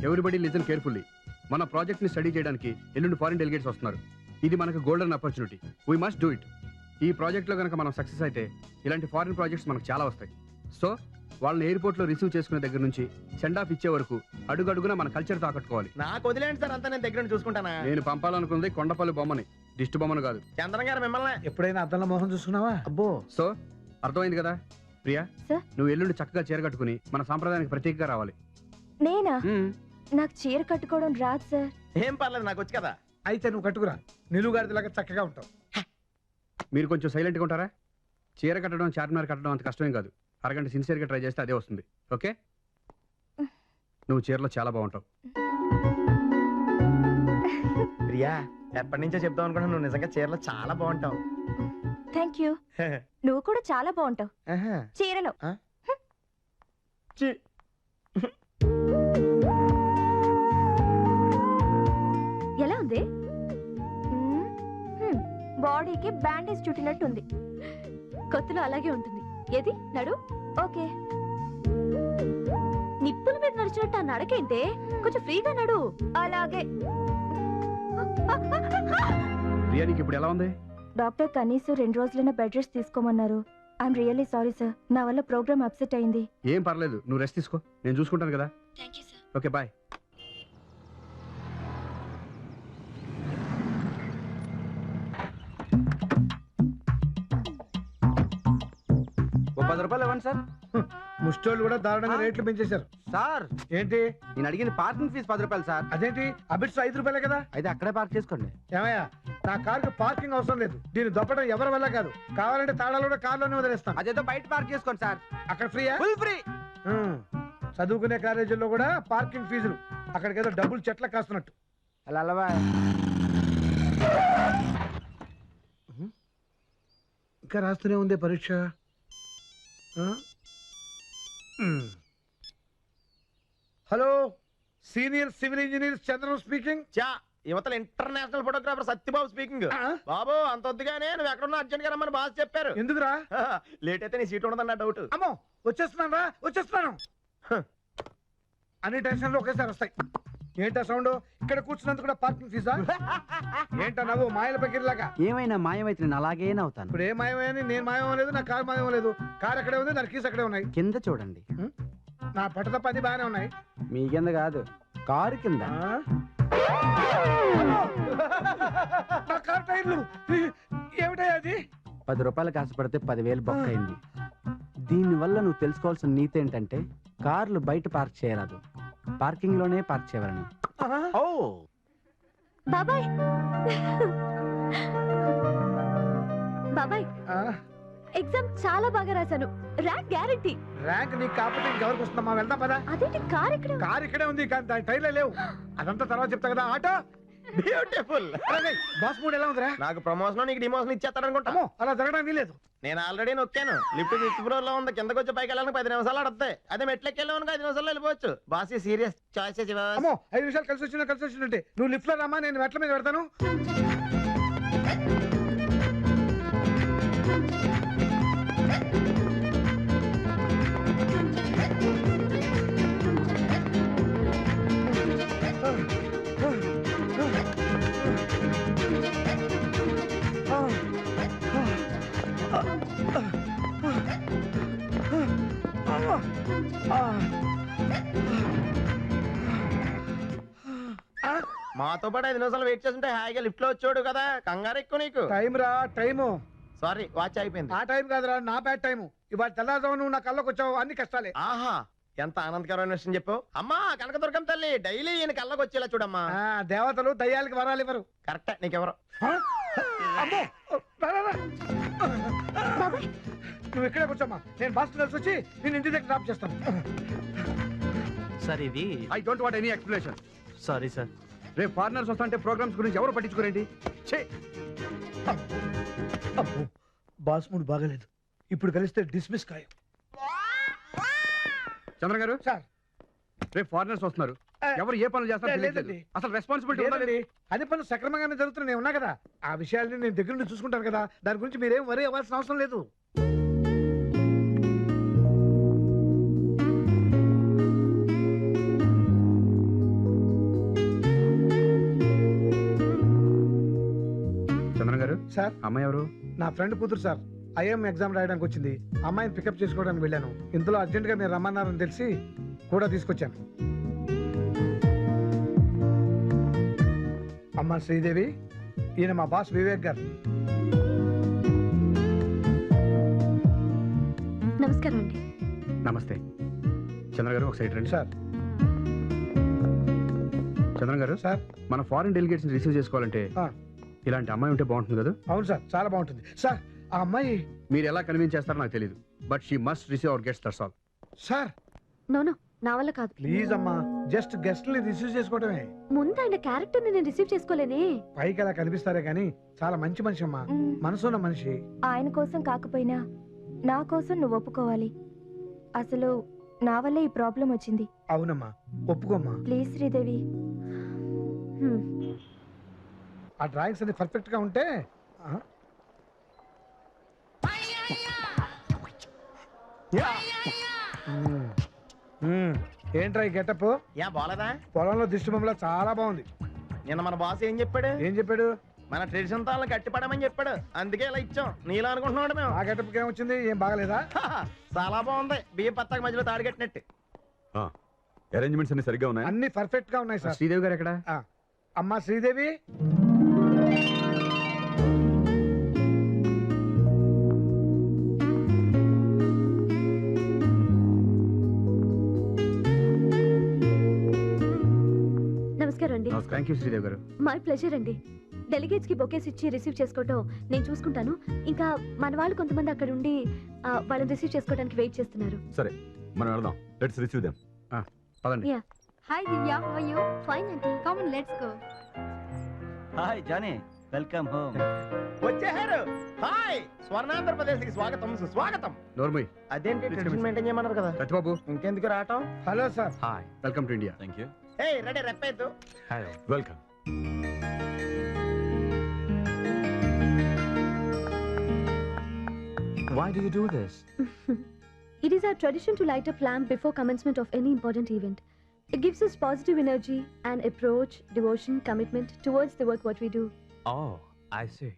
Everybody listen carefully. మన project ని study చేయడానికి ఎల్లుండి ఫారిన్ డెలిగేట్స్ వస్తున్నారు. ఇది మనకు golden opportunity. We must do it. ఈ ప్రాజెక్ట్ లో కనుక మనం సక్సెస్ అయితే ఇలాంటి ఫారిన్ ప్రాజెక్ట్స్ మనకు చాలా వస్తాయి. సో వాళ్ళని ఎయిర్పోర్ట్ లో రిసీవ్ చేసుకునే దగ్గర నుంచి సెండ్ ఆఫ్ ఇచ్చే వరకు అడుగడుగునా మన కల్చర్ తాకట్టుకోవాలి. నాకు వదిలేండి సార్, అంతా నేను దగ్గర చూసుకుంటానా. నేను పంపాలనుకుంది కొండపల్లి బొమ్మని, దిష్టి బొమ్మను కాదు. చంద్రన్ గారు మిమ్మల్ని ఎప్పుడైనా అద్దంలో మోహన్ చూసుకున్నావా? అబ్బో. సో అర్థమైంది కదా ప్రియా, నువ్వు ఎల్లుండి చక్కగా చీర కట్టుకుని మన సాంప్రదాయానికి ప్రత్యేకంగా రావాలి. నేనా? నాకు చీర కట్టుకోవడం రాదు సార్. ఏం పర్లేదు, నాకు వచ్చి కదా. అయితే నువ్వు కట్టుకురా, నిలువుగాడిలాగా చక్కగా ఉంటావు. మీరు కొంచెం సైలెంట్గా ఉంటారా? చీర కట్టడం చార్మినార్ కట్టడం అంత కష్టమేం కాదు. అరగంట సిన్సియర్గా ట్రై చేస్తే అదే వస్తుంది. ఓకే, నువ్వు చీరలో చాలా బాగుంటావు. ప్రియా, ఎప్పటి నుంచో చెప్తాం అనుకున్నా, నువ్వు నిజంగా చీరలో చాలా బాగుంటావు. Thank you. నువ్వు కూడా చాలా బాగుంటావు చీరలో. ఎలా ఉంది? బాడీకి బ్యాండేజ్ చుట్టినట్టుంది. కొత్తలో అలాగే ఉంటుంది. ఏది నడు? ఓకే. నిప్పుల మీద నడిచినట్టు ఆ నడకేంటే? కొంచెం ఫ్రీగా నడు. అలాగే. ప్రియా, నీకు ఇప్పుడు ఎలా ఉంది? డాక్టర్ కనీసం 2 రోజులైనా బెడ్ రెస్ట్ తీసుకోమన్నారు. ఐఎమ్ రియల్లీ సారీ సార్, నా వల్ల ప్రోగ్రామ్ అప్సెట్ అయింది. ఏం పర్లేదు, నువ్వు రెస్ట్ తీసుకో, నేను చూసుకుంటాను కదా. Okay, bye. ₹10 ఇవ్వండి సార్. ముష్టోళ్ళు కూడా దారుణంగా రేట్లు పెంచేశారు సార్. ఏంటి? నేను అడిగిన పార్కింగ్ ఫీజు ₹10 సార్. అదేంటి? అబిట్స్ ₹5 కదా. అయితే అక్కడే పార్క్ చేసుకోండి. ఏమయ్యా, నా కారుకి పార్కింగ్ అవసరం లేదు. దీన్ని దొప్పడం ఎవరి వల్ల కాదు. కావాలంటే తాళాలు కూడా కారులోనే వదిలేస్తాను. అదేదో బయట పార్క్ చేసుకోండి సార్. అక్కడ ఫ్రీయా? Full free. చదువుకునే కాలేజీల్లో కూడా పార్కింగ్ ఫీజులు. అక్కడికి ఏదో డబ్బులు చెట్ల కాస్తున్నట్టు. అలా అలవా. ఇంకా రాస్తూనే ఉంది పరీక్ష. Hello, senior civil engineer Chandram speaking. చా, యువతల ఇంటర్నేషనల్ ఫోటోగ్రాఫర్ సత్యబాబు స్పీకింగ్. బాబు, అంత వద్దుగానే నువ్వు ఎక్కడున్నా అర్జెంట్ గా రమ్మని బాస్ చెప్పారు. ఎందుకురా? లేట్ అయితే నీ సీట్ ఉండదన్న డౌట్. అమ్మో, వచ్చేస్తున్నాను రా, వచ్చేస్తున్నాను. అన్ని టెన్షన్లు ఒకేసారి వస్తాయి. ఏంటా సౌండ్? ఇక్కడ కూర్చున్నందుకు కూడా పార్కింగ్ ఫీజా? ఏంటా నవ్వు మాయల పకిరిలాగా? ఏమైనా మాయమైతే నేను అలాగే అవుతాను. ఇప్పుడు ఏ మాయమని? నేను మాయం లేదు, నా కారు మాయం లేదు. కారు అక్కడే ఉంది, నా కీస్ అక్కడే ఉన్నాయి. కింద చూడండి. నా పట్టద పని బాగానే ఉన్నాయి. మీ కింద కాదు, కారు కింద. నా కారు టైర్లు ఏమిటాయి? అది ₹10 కాసపడితే 10,000 బొక్క అయింది. దీనివల్ల నువ్వు తెలుసుకోవాల్సిన నీతి ఏంటంటే, కార్లు బయట పార్క్ చేయరాదు, పార్కింగ్ లోనే పార్క్ చేయవలను. బాబాయ్, బాబాయ్, ఎగ్జామ్ చాలా బాగా రాశాను. Rank guarantee. ర్యాంక్ నీకు కాకపోతే ఇంకెవరికి వస్తుందమ్మా? వెళ్దాం పదా. అదేంటి? కార్ ఇక్కడ. కారు ఇక్కడే ఉంది, కానీ దాని టైర్లే లేవు. అదంతా తర్వాత చెప్తా కదా. Auto beautiful. బాస్ మూడ్ ఎలా ఉందిరా? నాకు ప్రమోషన్, నీకు డిమోషన్ ఇచ్చేస్తారనుకుంటా. అలా జరగడం వీలేదు. నేను ఆల్రెడీ నొక్కాను. లిఫ్ట్ 5th ఫ్లోర్ లో ఉంది. కిందకి వచ్చి పైకి వెళ్ళడానికి 10 నిమిషాలు అడతాయి. అదే మెట్లకి వెళ్ళాను 5 నిమిషాల్లో వెళ్ళిపోవచ్చు. Boss serious choice. అమ్మో, 5 నిమిషాలు కలిసి వచ్చినట్టే. నువ్వు లిఫ్ట్ లో రమ్మా, నేను మెట్ల మీద పెడతాను. మాతో పాటు 5 నిమిషాలు వెయిట్ చేస్తుంటే హాయిగా లిఫ్ట్ లో వచ్చాడు కదా. కంగారు ఎక్కువ నీకు. టైం రా, టైము. సారీ, వాచ్ అయిపోయింది. ఆ టైం కాదురా, నా బ్యాడ్ టైము. ఇవాళ తెల్లారుజాము నువ్వు నా కళ్ళకి వచ్చావు, అన్ని కష్టాలే. ఆహా, ఎంత ఆనందకరమైన విషయం చెప్పావు. అమ్మా కనకదుర్గం తల్లి, డైలీ ఈయన కళ్ళకి వచ్చేలా చూడమ్మా. దేవతలు దయ్యాలకి వరాలు ఇవ్వరు. కరెక్టే, నీకెవరు? అమ్మో, నువ్వు ఇక్కడే కూర్చోమ్మా, నేను బస్ కలిసి వచ్చి నేను ఇంటి దగ్గర డ్రాప్ చేస్తాను. సార్ ఇది I don't want any explanation. Sorry sir. రేపు ఫారినర్స్ వస్తుంటే ప్రోగ్రామ్స్ గురించి ఎవరు పట్టించుకోరేంటి? బాస్ మూడ్ బాగలేదు. ఇప్పుడు కలిస్తే డిస్మిస్ ఖాయం. చంద్ర గారు సార్, రేపు ఫారినర్స్ వస్తున్నారు. ఎవరు ఏ పనులు చేస్తారో తెలియదు. అసలు రెస్పాన్సిబిలిటీ ఉండాలి. అన్ని పనులు సక్రమంగానే జరుగుతున్నాయి. నేను ఉన్నా కదా, ఆ విషయాల్ని నేను దగ్గర నుండి చూసుకుంటాను కదా. దాని గురించి మీరేం వరీ అవ్వాల్సిన అవసరం లేదు. సార్ అమ్మాయి ఎవరు? నా ఫ్రెండ్ కూతురు సార్. ఐఎం ఎగ్జామ్ రాయడానికి వచ్చింది. అమ్మాయిని పికప్ చేసుకోవడానికి వెళ్ళాను. ఇంతలో అర్జెంట్ గా మీరు రమ్మన్నారని తెలిసి కూడా తీసుకొచ్చాను. అమ్మ శ్రీదేవి, ఈయన మా బాస్ వివేక్ గారు. నమస్కారం అండి. నమస్తే. చంద్ర గారు ఒక సైడ్ రండి. సార్ చంద్ర గారు, సార్ మన ఫారిన్ డెలిగేట్స్ రిసీవ్ చేసుకోవాలంటే ఆ. ఇలాంటి అమ్మాయి ఉంటే బాగుంటుంది కదా? అవును సార్, చాలా బాగుంటుంది సార్. ఆ అమ్మాయి మీరు ఎలా కన్విన్స్ చేస్తారో నాకు తెలియదు, but she must receive our guest, that's all. Sir no నా వల్ల కాదు. ప్లీజ్ అమ్మా, జస్ట్ గెస్ట్ ని రిసీవ్ చేసుకోవడమే. ముందు ఆయన క్యారెక్టర్ ని నేను రిసీవ్ చేసుకోలేనే. పైకి అలా కనిపిస్తారే గానీ చాలా మంచి మనిషి అమ్మా, మనసున్న మనిషి. ఆయన కోసం కాకపోయినా నా కోసం నువ్వు ఒప్పుకోవాలి. అసలు నా వల్లే ఈ ప్రాబ్లం వచ్చింది. అవునమ్మా, ఒప్పుకోమ్మా. ప్లీజ్ శ్రీదేవి. ఆ డ్రాయింగ్స్ అన్ని పర్ఫెక్ట్ గా ఉంటే ఏంట్రా ఈ గెటప్? యా బాలేదా? పొలంలో దిష్టి బొమ్మలా చాలా బాగుంది. నిన్న మన బాస్ ఏం చెప్పాడు? ఏం చెప్పాడు? మన ట్రెడిషన్ తో కట్టిపడమని చెప్పాడు. అందుకే ఇలా ఇచ్చాం. నీలా అనుకుంటున్నాడు మేము. ఆ గెటప్ ఏం వచ్చింది? ఏం బాగలేదా? చాలా బాగుంది. బియ్య పత్తక మధ్యలో తాడు కట్టినట్టు. అరేంజ్మెంట్స్ అన్ని సరిగ్గా ఉన్నాయి. అన్ని పర్ఫెక్ట్ గా ఉన్నాయి సార్. శ్రీదేవి గారు ఎక్కడ? అమ్మా శ్రీదేవి, నమస్కారం అండి. థ్యాంక్ యూ శ్రీదేవి గారు. మై ప్లెజర్ అండి. డెలిగేట్స్ కి బొకేస్ ఇచ్చి రిసీవ్ చేసుకోవడం నేను చూసుకుంటాను. ఇంకా మన వాళ్ళు కొంతమంది అక్కడ ఉండి వాళ్ళని రిసీవ్ చేసుకోవడానికి వెయిట్ చేస్తున్నారు. సరే, మనం వెళ్దాం. Let's receive them. పదండి. Hi Divya, how are you? Fine అండి. Come on, let's go. Hi Johnny, welcome home. వచ్చేసారు. హాయ్, స్వర్ణాంధ్రప్రదేశ్ కి స్వాగతం, సుస్వాగతం. నోర్మయ్. అదేంటి ట్రెడిషన్ మెయింటైన్ చేయమన్నారు కదా? సత్యబాబు. ఇంకెందుకు రావటం? Hello sir. Hi, welcome to India. Thank you. Hey ready, రెప్పేద్దు. Welcome. Why do you do this? It is our tradition to light up lamp before commencement of any important event. It gives us positive energy and approach, devotion, commitment towards the work what we do. Oh, I see.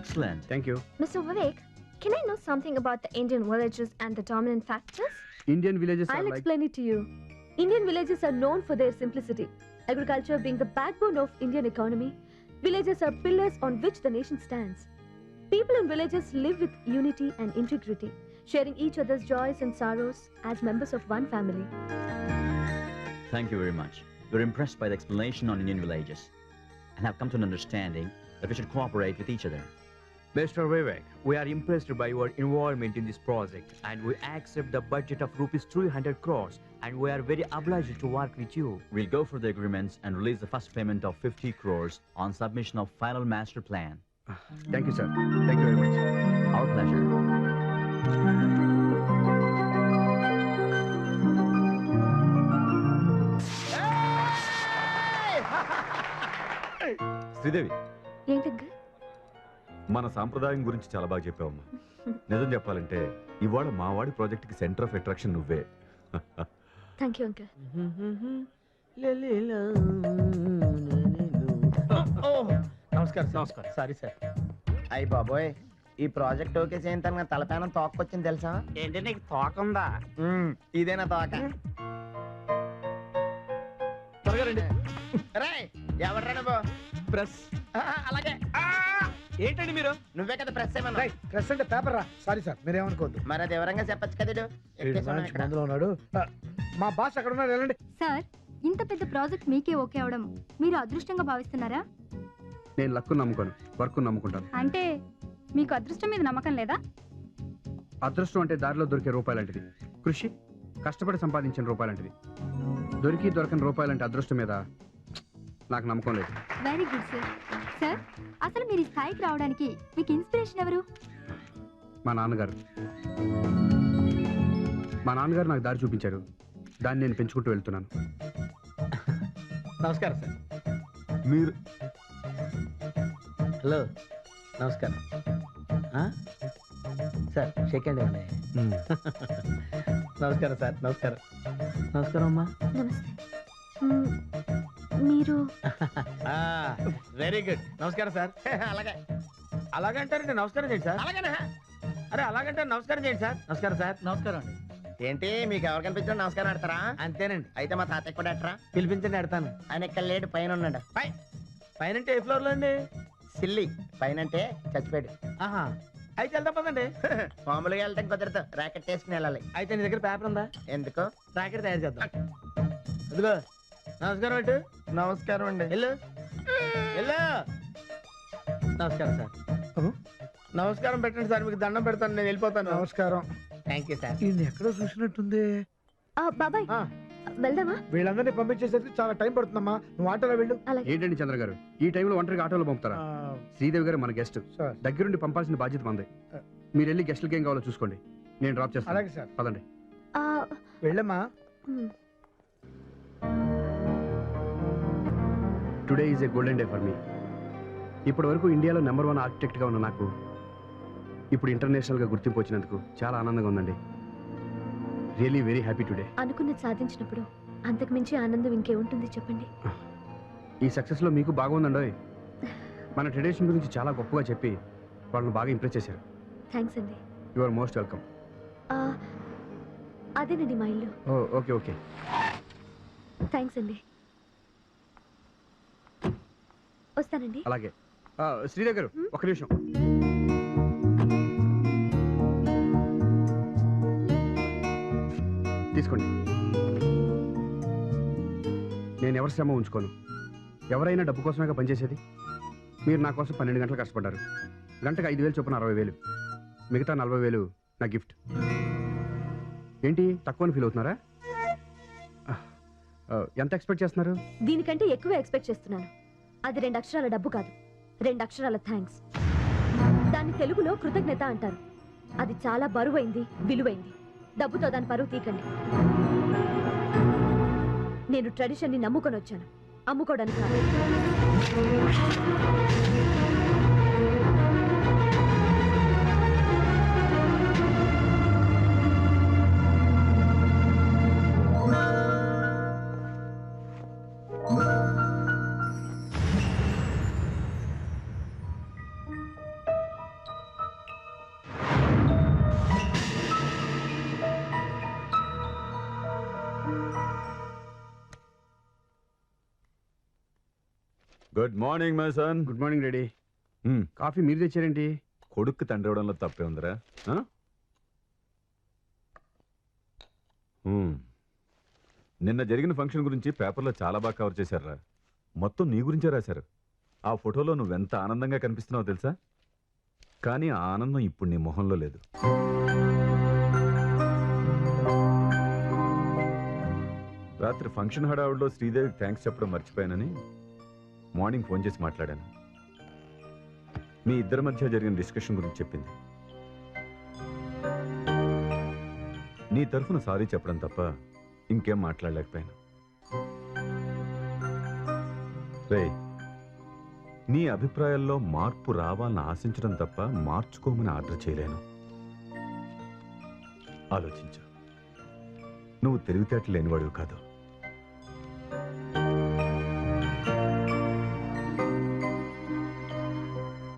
Excellent. Thank you. Mr. Vivek, can I know something about the Indian villages and the dominant factors? Indian villages I'll explain it to you. Indian villages are known for their simplicity. Agriculture being the backbone of Indian economy, villages are pillars on which the nation stands. People in villages live with unity and integrity, sharing each other's joys and sorrows as members of one family. Thank you very much. We're impressed by the explanation on Indian villages and have come to an understanding that we should cooperate with each other. Mr. Vivek, we are impressed by your involvement in this project and we accept the budget of rupees 300 crores and we are very obliged to work with you. We'll go for the agreements and release the first payment of 50 crores on submission of final master plan. Thank you sir. Thank you very much. Our pleasure. Sridevi, ఏంటంటే మన సాంప్రదాయం గురించి చాలా బాగా చెప్పావమ్మా. నిజం చెప్పాలంటే ఇవాళ మా వాడి ప్రాజెక్ట్ కి సెంటర్ ఆఫ్ అట్రాక్షన్ నువ్వే. Thank you uncle. నమస్కారం. నమస్కారం. Sorry sir. అయ్యి బాబోయ్, ఈ ప్రాజెక్ట్ ఓకే చేయంత తలపైన తోకొచ్చింది తెలుసా? ఏంటి నీకు తోకుందా? ఇదేనా తోక? త్వరగా రండి. రే ఎవడ్రా నువ్వు? ప్రెస్. అలాగే. ఏంటండి మీరు? నువ్వే కదా ప్రెస్ ఏమన్నా? ప్రెస్ అంటే పేపర్ రా. సారీ సార్, మీరేమనుకోవద్దు. మరి అది వివరంగా చెప్పచ్చు కదా. మందులో ఉన్నాడు. మా బాస్ అక్కడ ఉన్నాడు, వెళ్ళండి. సార్, ఇంత పెద్ద ప్రాజెక్ట్ మీకే ఓకే అవడం మీరు అదృష్టంగా భావిస్తున్నారా? నేను లక్కు నమ్ముకోను, వర్క్ నమ్ముకుంటాను. అంటే మీకు అదృష్టం మీద నమ్మకం లేదా? అదృష్టం అంటే దారిలో దొరికే రూపాయలంటిది. కృషి కష్టపడి సంపాదించిన రూపాయలంటిది. దొరికి దొరకని రూపాయలంటే అదృష్టం మీద నాకు నమ్మకం లేదు. Very good sir. సార్, అసలు మీరు ఈ స్థాయికి రావడానికి మీకు ఇన్స్పిరేషన్ ఎవరు? మా నాన్నగారు. మా నాన్నగారు నాకు దారి చూపించారు, దాన్ని నేను పెంచుకుంటూ వెళ్తున్నాను. నమస్కారం సార్. మీరు హలో, నమస్కారం. సార్ షేక్ హ్యాండ్ ఇవ్వండి. నమస్కారం సార్. నమస్కారం. నమస్కారం అమ్మా. నమస్తే. మ్మ్, మీరు వెరీ గుడ్. నమస్కారం సార్. అలాగే అలాగంటారండి, నమస్కారం చేయండి సార్. అలాగేనా? అరే అలాగంటారు, నమస్కారం చేయండి సార్. నమస్కారం సార్. నమస్కారం అండి. ఏంటి మీకు ఎవరు కనిపించినా నమస్కారం ఆడతారా? అంతేనండి, అయితే మా తాతయ్య కూడా ఆడతారా? పిలిపించండి ఆడతాను. ఆయన ఇక్కడ లేడు, పైన ఉన్నాడు. పైన ఏ ఫ్లోర్ లో అండి? సిల్లి పైన అంటే చచ్చిపోయాడు. ఆహా, అయితే వెళ్తా పదండి. మామూలుగా వెళ్ళటం కుదరదు, రాకెట్ వేసుకుని వెళ్ళాలి. అయితే నీ దగ్గర పేపర్ ఉందా? ఎందుకు? రాకెట్ తయారు చేద్దాం. అదిగో నమస్కారం అండి. నమస్కారం అండి. వెళ్ళు వెళ్ళు. నమస్కారం సార్. నమస్కారం పెట్టండి సార్, మీకు దండం పెడతాను, నేను వెళ్ళిపోతాను. నమస్కారం. Thank you sir. ఇది ఎక్కడో చూసినట్టుంది. బాబాయ్ ఆ. వెళ్దామా? వీళ్ళందరినీ పంపించేసరికి చాలా టైం పడుతుందమ్మా. నువ్వు ఆటోలో వెళ్ళు. అలాగే. ఏంటండి చంద్ర గారు, ఈ టైంలో ఒంటరిగా ఆటోలో పంపుతారా? శ్రీదేవి గారు మన గెస్ట్, సార్. దగ్గరుండి పంపాల్సిన బాధ్యత మంది. మీరు వెళ్ళి గెస్ట్లకి ఏం కావాలో చూసుకోండి, నేను డ్రాప్ చేస్తాను. అలాగే సార్. పదండి. ఆ, వెళ్ళమ్మా. మ్మ్. Today is a golden day for me. ఇప్పటి వరకు ఇండియాలో నెంబర్ 1 ఆర్కిటెక్ట్గా ఉన్న నాకు ఇప్పుడు ఇంటర్నేషనల్గా గుర్తింపు వచ్చినందుకు చాలా ఆనందంగా ఉందండి. Really very happy today. అనుకున్నది సాధించినప్పుడు అంతకు మించి ఆనందం ఇంకేముంటుంది చెప్పండి. ఈ సక్సెస్లో మీకు బాగుందండి. మన ట్రెడిషన్ గురించి చాలా గొప్పగా చెప్పి వాళ్ళని బాగా ఇంప్రెస్ చేశారు. థ్యాంక్స్ అండి. You are most welcome. ఆ, అదేనండి మా ఇల్లు. Okay okay. థ్యాంక్స్ అండి. వస్తానండి. అలాగే. శ్రీదేవి గారు ఒక నిమిషం. తీసుకోండి. నేను ఎవరి శ్రమ ఉంచుకోను. ఎవరైనా డబ్బు కోసమేగా పనిచేసేది. మీరు నా కోసం 12 గంటలు కష్టపడ్డారు. గంటకు 5,000 చొప్పున 60,000. మిగతా 40,000 నా గిఫ్ట్. ఏంటి తక్కువని ఫీల్ అవుతున్నారా? ఎంత ఎక్స్పెక్ట్ చేస్తున్నారు? దీనికంటే ఎక్కువ ఎక్స్పెక్ట్ చేస్తున్నాను. అది 2 అక్షరాల డబ్బు కాదు, 2 అక్షరాల థ్యాంక్స్. దాన్ని తెలుగులో కృతజ్ఞత అంటారు. అది చాలా బరువైంది, విలువైంది. డబ్బుతో దాని పరువు తీకండి. నేను ట్రెడిషన్ని నమ్ముకొని వచ్చాను, అమ్ముకోవడానికి కాదు. Good morning my son. Good morning daddy. Coffee మీరు తెచ్చారేంటి? కొడుక్కి తండ్రి అవడంలో తప్పే ఉందిరా. నిన్న జరిగిన ఫంక్షన్ గురించి పేపర్లో చాలా బాగా కవర్ చేశారా. మొత్తం నీ గురించే రాశారు. ఆ ఫోటోలో నువ్వెంత ఆనందంగా కనిపిస్తున్నావో తెలుసా? కానీ ఆ ఆనందం ఇప్పుడు నీ మొహంలో లేదు. రాత్రి ఫంక్షన్ హడావుడిలో శ్రీదేవికి థ్యాంక్స్ చెప్పడం మర్చిపోయానని మార్నింగ్ ఫోన్ చేసి మాట్లాడాను. మీ ఇద్దరి మధ్య జరిగిన డిస్కషన్ గురించి చెప్పింది. నీ తరఫున సారీ చెప్పడం తప్ప ఇంకేం మాట్లాడలేకపోయాను. రే, నీ అభిప్రాయాల్లో మార్పు రావాలని ఆశించడం తప్ప మార్చుకోమని ఆర్డర్ చేయలేను. ఆలోచించు. నువ్వు తెలివితేటలు లేనివాడివి కాదు.